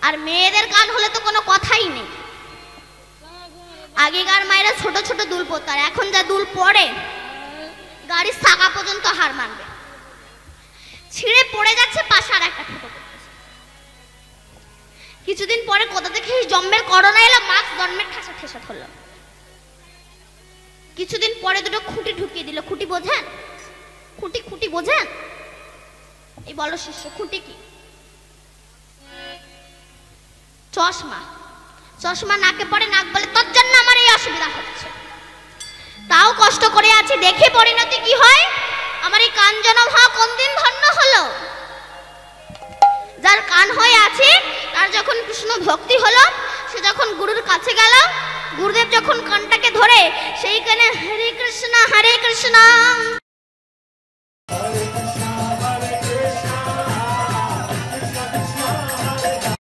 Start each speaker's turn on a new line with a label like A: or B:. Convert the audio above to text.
A: আর মেয়েদের কান হলে তো কোনো কথাই নেই। আগেকার মায়েরা ছোট ছোট দুল পরত, আর এখন যা দুল পরে গাড়ির চাকা পর্যন্ত হার মানবে, ছিঁড়ে পড়ে যাচ্ছে, পাশে আর একটা ফুটো করতেছে। কিছুদিন পরে কোথা থেকে জন্মের করোনা এলো, মাস্ক জন্মের ঠেসা ঠেসা ধরলো। কিছুদিন পরে দুটো খুঁটি ঢুকিয়ে দিল। খুঁটি বোঝেন? খুঁটি খুঁটি বোঝেন? এই বলো শিষ্য, খুঁটি কি? চশমা। চশমা নাকে পড়ে, নাক বলে তোর জন্য আমার এই অসুবিধা হচ্ছে, তাও কষ্ট করে আছি, দেখে পরিণতি কি হয়। আমার এই কান জনম হওয়া কোন দিন ধন্য হলো। যার কান হয়ে আছে তার যখন কৃষ্ণ ভক্তি হলো, সে যখন গুরুর কাছে গেল, গুরুদেব যখন কানটাকে ধরে সেই কানে হরে কৃষ্ণ